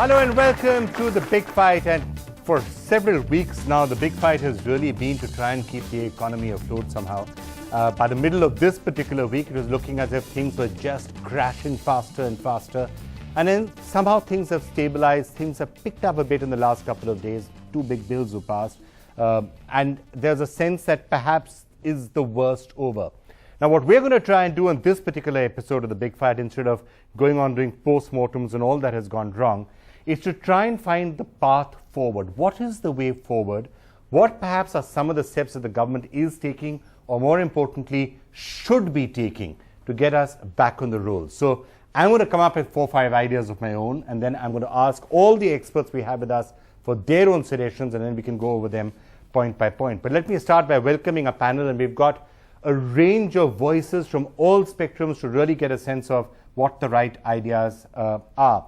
Hello and welcome to The Big Fight. And for several weeks now, the big fight has really been to try and keep the economy afloat somehow. By the middle of this particular week, it was looking as if things were just crashing faster and faster. And then somehow things have stabilized. Things have picked up a bit in the last couple of days. Two big bills were passed. And there's a sense that perhaps is the worst over. Now, what we're going to try and do in this particular episode of The Big Fight, instead of going on doing post-mortems and all that has gone wrong, is to try and find the path forward. What is the way forward? What perhaps are some of the steps that the government is taking, or more importantly, should be taking to get us back on the roll? So I'm going to come up with 4 or 5 ideas of my own, and then I'm going to ask all the experts we have with us for their own suggestions, and then we can go over them point by point. But let me start by welcoming a panel, and we've got a range of voices from all spectrums to really get a sense of what the right ideas are.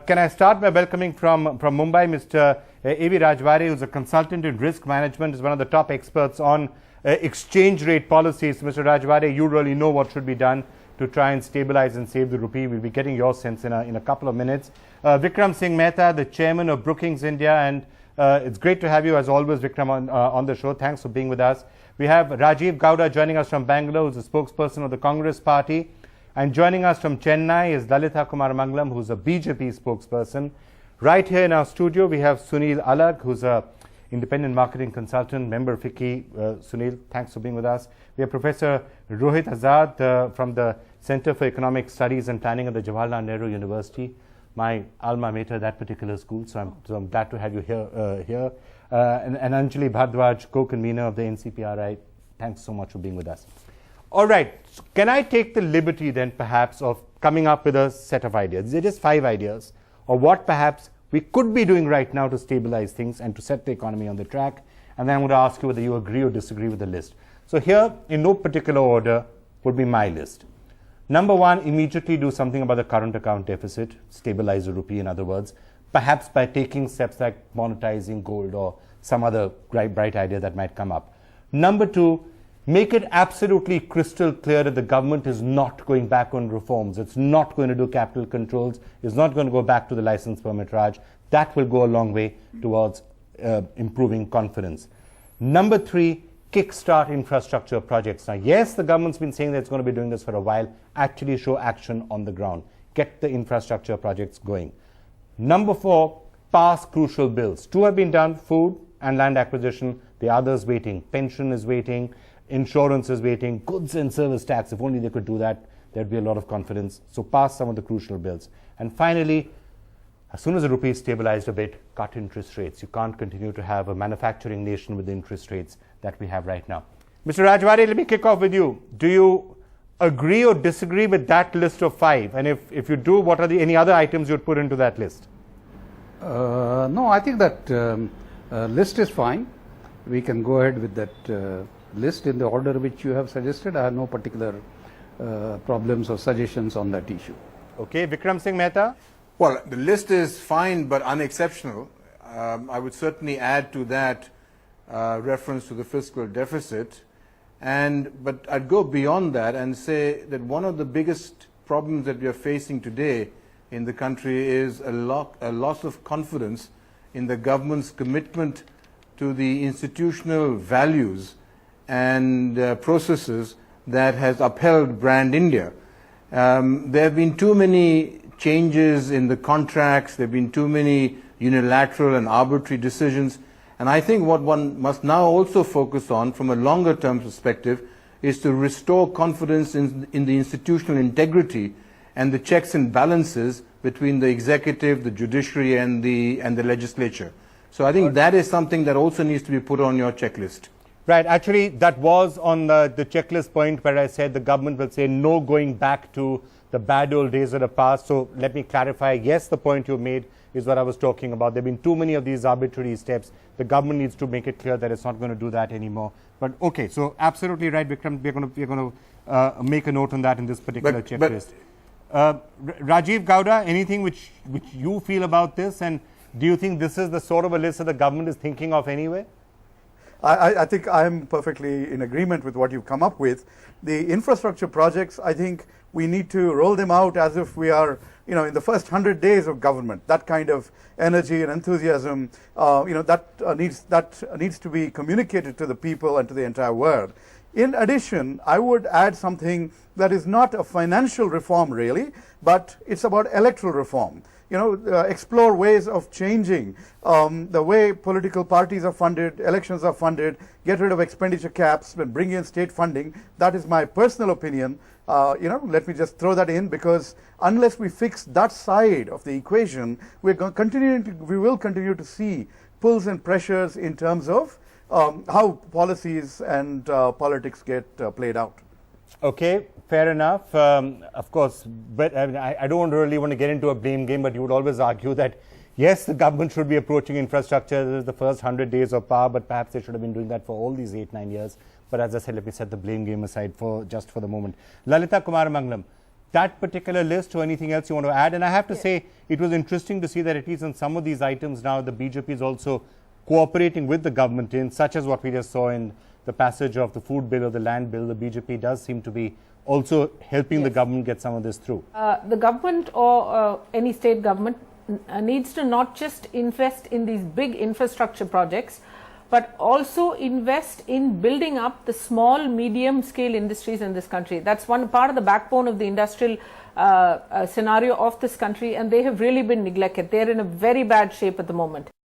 Can I start by welcoming from Mumbai, Mr. V Rajwade, who's a consultant in risk management, is one of the top experts on exchange rate policies. Mr. Rajwade, you really know what should be done to try and stabilize and save the rupee. We'll be getting your sense in a couple of minutes. Vikram S Mehta, the chairman of Brookings India, and it's great to have you as always, Vikram, on the show. Thanks for being with us. We have Rajeev Gowda joining us from Bangalore, who's a spokesperson of the Congress party. And joining us from Chennai is Lalitha Kumaramangalam, who's a BJP spokesperson. Right here in our studio, we have Sunil Alagh, who's a independent marketing consultant, member of FICCI. Sunil, thanks for being with us. We have Professor Rohit Azad from the Center for Economic Studies and Planning at the Jawaharlal Nehru University, my alma mater, that particular school. So I'm glad to have you here. And Anjali Bharadwaj, co-convener of the NCPRI. Thanks so much for being with us. All right, so can I take the liberty then perhaps of coming up with a set of ideas? These are just 5 ideas of what perhaps we could be doing right now to stabilize things and to set the economy on the track. And then I'm going to ask you whether you agree or disagree with the list. So here, in no particular order, would be my list. Number 1, immediately do something about the current account deficit, stabilize the rupee, in other words, perhaps by taking steps like monetizing gold or some other bright idea that might come up. Number 2, make it absolutely crystal clear that the government is not going back on reforms. It's not going to do capital controls. It's not going to go back to the license permit Raj. That will go a long way towards improving confidence. Number 3, kickstart infrastructure projects. Now, yes, the government's been saying that it's going to be doing this for a while. Actually show action on the ground. Get the infrastructure projects going. Number 4, pass crucial bills. 2 have been done, food and land acquisition. The others waiting. Pension is waiting. Insurance is waiting, goods and service tax. If only they could do that, there'd be a lot of confidence. So pass some of the crucial bills. And finally, as soon as the rupee is stabilized a bit, cut interest rates. You can't continue to have a manufacturing nation with the interest rates that we have right now. Mr. Rajwade, let me kick off with you. Do you agree or disagree with that list of 5? And if you do, what are any other items you'd put into that list? No, I think that list is fine. We can go ahead with that list in the order which you have suggested. I have no particular problems or suggestions on that issue. Okay, Vikram S Mehta? Well, the list is fine but unexceptional. I would certainly add to that reference to the fiscal deficit. But I'd go beyond that and say that one of the biggest problems that we are facing today in the country is a loss of confidence in the government's commitment to the institutional values and processes that has upheld brand India. There have been too many changes in the contracts, there have been too many unilateral and arbitrary decisions, and I think what one must now also focus on from a longer term perspective is to restore confidence in the institutional integrity and the checks and balances between the executive, the judiciary and the legislature. So I think that is something that also needs to be put on your checklist. Right. Actually, that was on the checklist point where I said the government will say no going back to the bad old days of the past. So let me clarify. Yes, the point you made is what I was talking about. There have been too many of these arbitrary steps. The government needs to make it clear that it's not going to do that anymore. But okay, so absolutely right, Vikram. We're going to make a note on that in this particular checklist. Rajeev Gowda, anything which you feel about this, and do you think this is the sort of a list that the government is thinking of anyway? I think I'm perfectly in agreement with what you've come up with. The infrastructure projects, I think, we need to roll them out as if we are, you know, in the first 100 days of government. That kind of energy and enthusiasm, you know, that needs to be communicated to the people and to the entire world. In addition, I would add something that is not a financial reform really, but it's about electoral reform. You know, explore ways of changing the way political parties are funded, elections are funded, get rid of expenditure caps, and bring in state funding. That is my personal opinion. You know, let me just throw that in, because unless we fix that side of the equation, we will continue to see pulls and pressures in terms of how policies and politics get played out. Okay, fair enough. Of course, but I mean, I don't really want to get into a blame game, but you would always argue that, yes, the government should be approaching infrastructure. This is the first 100 days of power, but perhaps they should have been doing that for all these 8-9 years. But as I said, let me set the blame game aside for just for the moment. Lalitha Kumaramangalam, that particular list or anything else you want to add? And I have to say, it was interesting to see that at least on some of these items now, the BJP is also cooperating with the government in, such as what we just saw in the passage of the food bill or the land bill. The BJP does seem to be also helping the government get some of this through. The government or any state government needs to not just invest in these big infrastructure projects, but also invest in building up the small, medium scale industries in this country. That's one part of the backbone of the industrial scenario of this country, and they have really been neglected. They're in a very bad shape at the moment.